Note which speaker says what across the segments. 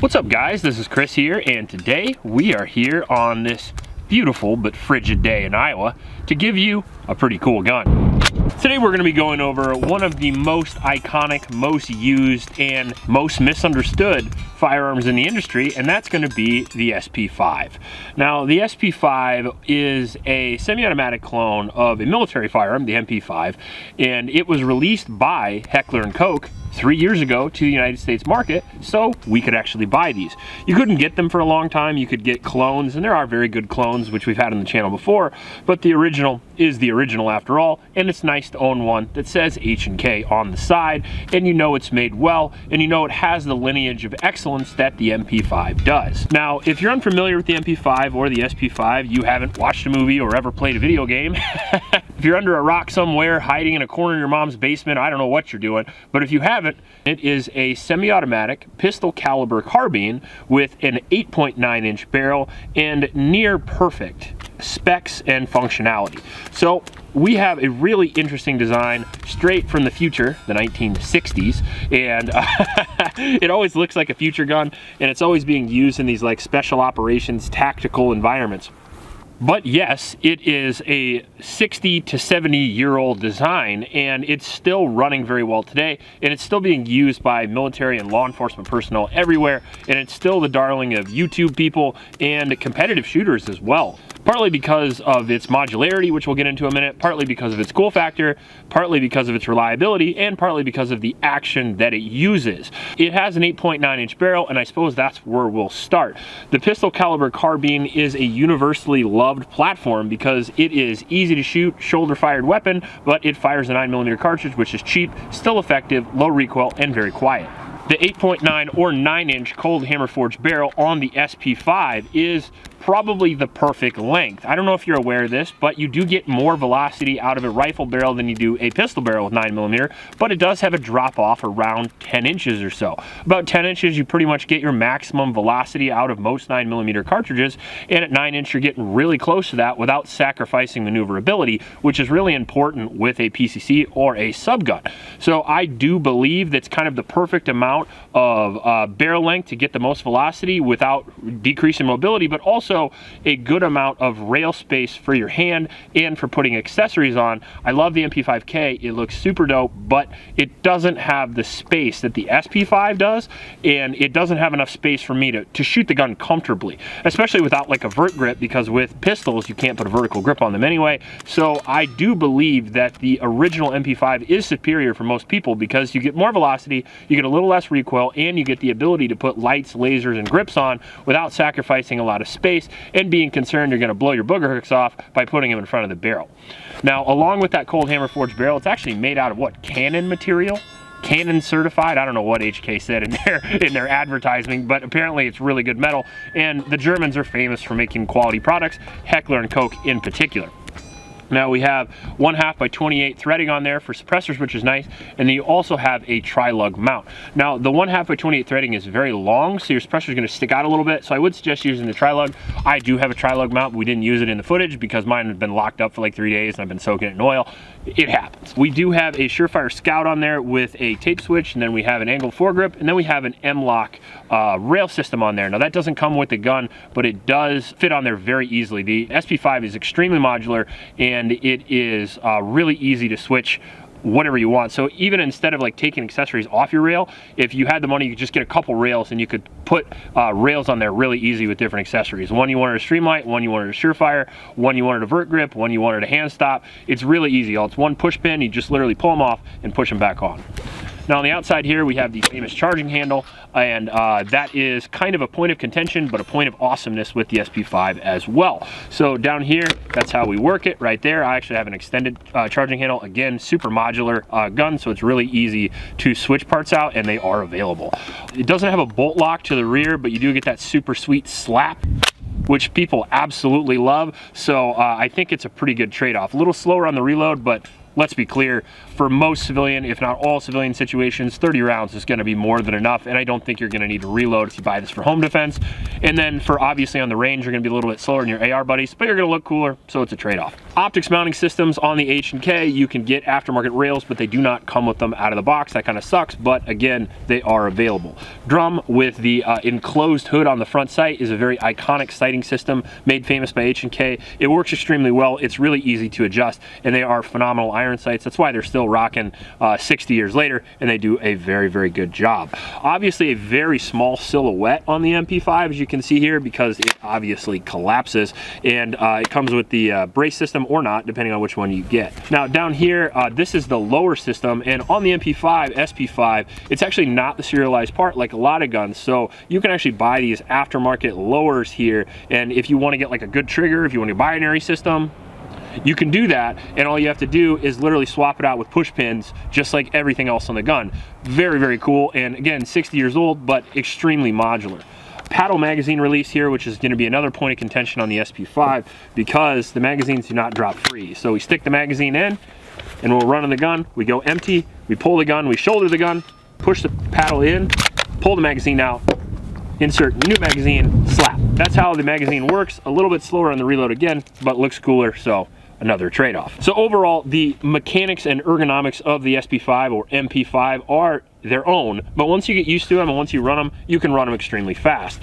Speaker 1: What's up guys, this is Chris here, and today we are here on this beautiful but frigid day in Iowa to give you a pretty cool gun. Today we're going to be going over one of the most iconic, most used, and most misunderstood firearms in the industry, and that's going to be the SP5. Now, the SP5 is a semi-automatic clone of a military firearm, the MP5, and it was released by Heckler & Koch 3 years ago to the United States market, so we could actually buy these. You couldn't get them for a long time. You could get clones, and there are very good clones, which we've had on the channel before, but the original is the original after all, and it's nice to own one that says H&K on the side, and you know it's made well, and you know it has the lineage of excellence that the MP5 does. Now, if you're unfamiliar with the MP5 or the SP5, you haven't watched a movie or ever played a video game, if you're under a rock somewhere, hiding in a corner in your mom's basement, I don't know what you're doing, but if you haven't, it is a semi-automatic pistol caliber carbine with an 8.9 inch barrel and near perfect specs and functionality. So we have a really interesting design straight from the future, the 1960s, and it always looks like a future gun, and it's always being used in these like special operations, tactical environments. But yes, it is a 60 to 70 year old design, and it's still running very well today, and it's still being used by military and law enforcement personnel everywhere, and it's still the darling of YouTube people and competitive shooters as well. Partly because of its modularity, which we'll get into in a minute, partly because of its cool factor, partly because of its reliability, and partly because of the action that it uses. It has an 8.9 inch barrel, and I suppose that's where we'll start. The pistol caliber carbine is a universally loved platform because it is easy to shoot, shoulder fired weapon, but it fires a 9mm cartridge, which is cheap, still effective, low recoil, and very quiet. The 8.9 or 9 inch cold hammer forged barrel on the SP5 is probably the perfect length. I don't know if you're aware of this, but you do get more velocity out of a rifle barrel than you do a pistol barrel with 9mm, but it does have a drop off around 10 inches or so. About 10 inches, you pretty much get your maximum velocity out of most 9mm cartridges, and at 9 inch, you're getting really close to that without sacrificing maneuverability, which is really important with a PCC or a subgun. So I do believe that's kind of the perfect amount of barrel length to get the most velocity without decreasing mobility, but also a good amount of rail space for your hand and for putting accessories on. I love the MP5K. It looks super dope, but it doesn't have the space that the SP5 does, and it doesn't have enough space for me to shoot the gun comfortably, especially without like a vert grip, because with pistols you can't put a vertical grip on them anyway. So I do believe that the original MP5 is superior for most people because you get more velocity, you get a little less recoil, and you get the ability to put lights, lasers, and grips on without sacrificing a lot of space and being concerned you're going to blow your booger hooks off by putting them in front of the barrel. Now, along with that cold hammer forged barrel, it's actually made out of what, Canon material? Canon certified? I don't know what HK said in their advertising, but apparently it's really good metal, and the Germans are famous for making quality products, Heckler & Koch in particular. Now we have 1/2 by 28 threading on there for suppressors, which is nice, and then you also have a tri-lug mount. Now the 1/2 by 28 threading is very long, so your suppressor is going to stick out a little bit, so I would suggest using the tri-lug. I do have a tri-lug mount, but we didn't use it in the footage because mine has been locked up for like 3 days and I've been soaking it in oil. It happens. We do have a Surefire Scout on there with a tape switch, and then we have an angled foregrip, and then we have an M-LOK rail system on there. Now that doesn't come with the gun, but it does fit on there very easily. The SP5 is extremely modular, and it is really easy to switch whatever you want. So even instead of like taking accessories off your rail, if you had the money, you could just get a couple rails and you could put rails on there really easy with different accessories. One you wanted a Streamlight, one you wanted a Surefire, one you wanted a vert grip, one you wanted a hand stop. It's really easy. It's one push pin, you just literally pull them off and push them back on. Now on the outside here, we have the famous charging handle, and that is kind of a point of contention, but a point of awesomeness with the SP5 as well. So down here, that's how we work it right there. I actually have an extended charging handle. Again, super modular gun, so it's really easy to switch parts out, and they are available. It doesn't have a bolt lock to the rear, but you do get that super sweet slap, which people absolutely love. So I think it's a pretty good trade-off. A little slower on the reload, but let's be clear, for most civilian, if not all civilian situations, 30 rounds is going to be more than enough, and I don't think you're going to need to reload if you buy this for home defense. And then for obviously on the range, you're going to be a little bit slower than your AR buddies, but you're going to look cooler, so it's a trade-off. Optics mounting systems on the H&K, you can get aftermarket rails, but they do not come with them out of the box. That kind of sucks, but again, they are available. Drum with the enclosed hood on the front sight is a very iconic sighting system made famous by H&K. It works extremely well. It's really easy to adjust, and they are phenomenal iron sights. That's why they're still rocking 60 years later, and they do a very, very good job. Obviously, a very small silhouette on the MP5, as you can see here, because it obviously collapses, and it comes with the brace system or not, depending on which one you get. Now, down here, this is the lower system, and on the MP5, SP5, it's actually not the serialized part like a lot of guns, so you can actually buy these aftermarket lowers here, and if you want to get like a good trigger, if you want a binary system, you can do that, and all you have to do is literally swap it out with push pins, just like everything else on the gun. Very, very cool, and again, 60 years old, but extremely modular. Paddle magazine release here, which is going to be another point of contention on the SP5, because the magazines do not drop free. So we stick the magazine in, and we'll run on the gun. We go empty, we pull the gun, we shoulder the gun, push the paddle in, pull the magazine out, insert new magazine, slap. That's how the magazine works. A little bit slower on the reload again, but looks cooler, so another trade-off. So overall, the mechanics and ergonomics of the SP5 or MP5 are their own, but once you get used to them and once you run them, you can run them extremely fast.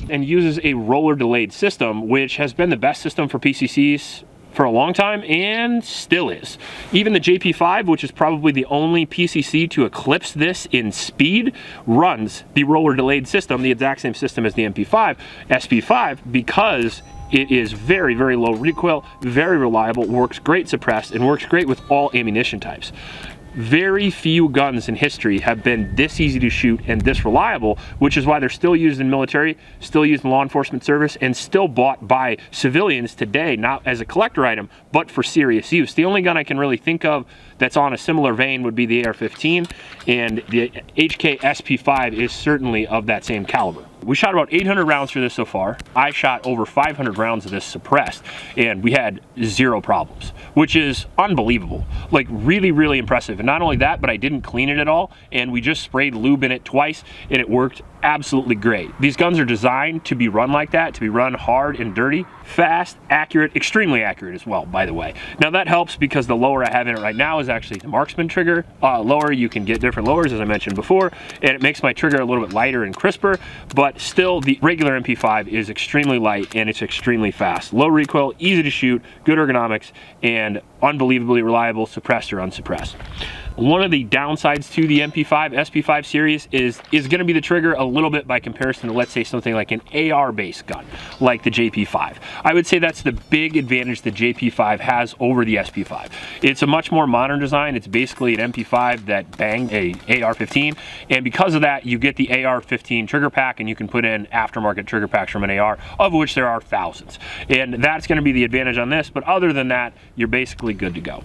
Speaker 1: And uses a roller delayed system, which has been the best system for PCCs for a long time and still is. Even the JP5, which is probably the only PCC to eclipse this in speed, runs the roller delayed system, the exact same system as the MP5, SP5, because it is very, very low recoil, very reliable, works great suppressed, and works great with all ammunition types. Very few guns in history have been this easy to shoot and this reliable, which is why they're still used in military, still used in law enforcement service, and still bought by civilians today, not as a collector item, but for serious use. The only gun I can really think of that's on a similar vein would be the AR-15, and the HK SP5 is certainly of that same caliber. We shot about 800 rounds for this so far. I shot over 500 rounds of this suppressed, and we had 0 problems, which is unbelievable. Like, really, really impressive. And not only that, but I didn't clean it at all, and we just sprayed lube in it twice, and it worked absolutely great. These guns are designed to be run like that, to be run hard and dirty, fast, accurate, extremely accurate as well, by the way. Now that helps because the lower I have in it right now is actually the marksman trigger. Lower, you can get different lowers, as I mentioned before, and it makes my trigger a little bit lighter and crisper, but still the regular MP5 is extremely light and it's extremely fast. Low recoil, easy to shoot, good ergonomics, and unbelievably reliable, suppressed or unsuppressed. One of the downsides to the MP5, SP5 series is going to be the trigger a little bit by comparison to, let's say, something like an AR-based gun, like the JP5. I would say that's the big advantage the JP5 has over the SP5. It's a much more modern design. It's basically an MP5 that banged a AR-15, and because of that, you get the AR-15 trigger pack, and you can put in aftermarket trigger packs from an AR, of which there are thousands. And that's going to be the advantage on this, but other than that, you're basically good to go.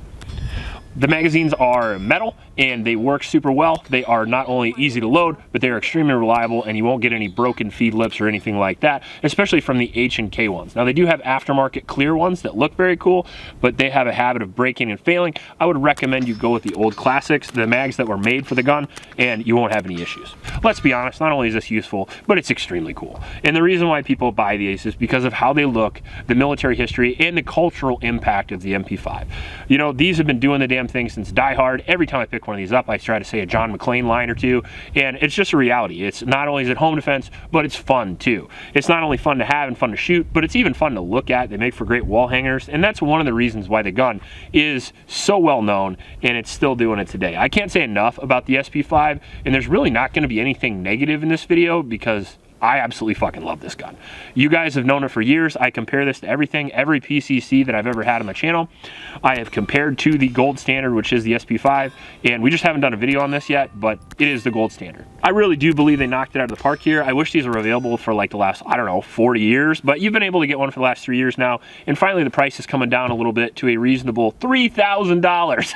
Speaker 1: The magazines are metal and they work super well. They are not only easy to load, but they're extremely reliable, and you won't get any broken feed lips or anything like that, especially from the H&K ones. Now they do have aftermarket clear ones that look very cool, but they have a habit of breaking and failing. I would recommend you go with the old classics, the mags that were made for the gun, and you won't have any issues. Let's be honest, not only is this useful, but it's extremely cool. And the reason why people buy these is because of how they look, the military history, and the cultural impact of the MP5. You know, these have been doing the damn thing since Die Hard. Every time I pick one of these up, I try to say a John McClane line or two, and it's just a reality. It's not only is it home defense, but it's fun too. It's not only fun to have and fun to shoot, but it's even fun to look at. They make for great wall hangers, and that's one of the reasons why the gun is so well known, and it's still doing it today. I can't say enough about the SP5, and there's really not going to be anything negative in this video because I absolutely fucking love this gun. You guys have known it for years. I compare this to everything, every PCC that I've ever had on the channel. I have compared to the gold standard, which is the SP5, and we just haven't done a video on this yet, but it is the gold standard. I really do believe they knocked it out of the park here. I wish these were available for like the last, I don't know, 40 years, but you've been able to get one for the last 3 years now, and finally the price is coming down a little bit to a reasonable $3,000.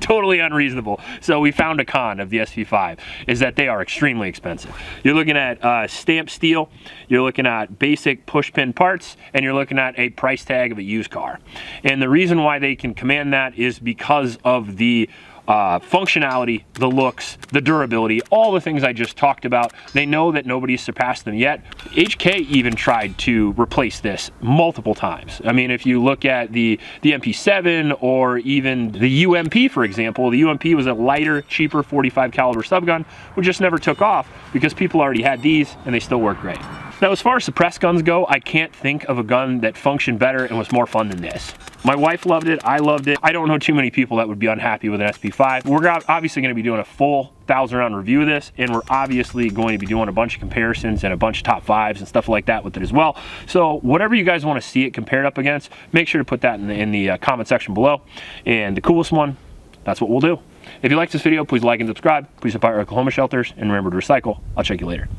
Speaker 1: Totally unreasonable. So we found a con of the SP5 is that they are extremely expensive. You're looking at stamped steel, you're looking at basic push pin parts, and you're looking at a price tag of a used car. And the reason why they can command that is because of the functionality, the looks, the durability, all the things I just talked about. They know that nobody's surpassed them yet. HK even tried to replace this multiple times. I mean, if you look at the MP7 or even the UMP, for example, the UMP was a lighter, cheaper 45 caliber subgun, which just never took off because people already had these and they still work great. Now, as far as suppressed guns go, I can't think of a gun that functioned better and was more fun than this. My wife loved it, I loved it. I don't know too many people that would be unhappy with an SP5. We're obviously gonna be doing a full 1,000 round review of this, and we're obviously going to be doing a bunch of comparisons and a bunch of top fives and stuff like that with it as well. So whatever you guys wanna see it compared up against, make sure to put that in the comment section below. And the coolest one, that's what we'll do. If you like this video, please like and subscribe. Please support our Oklahoma shelters, and remember to recycle. I'll check you later.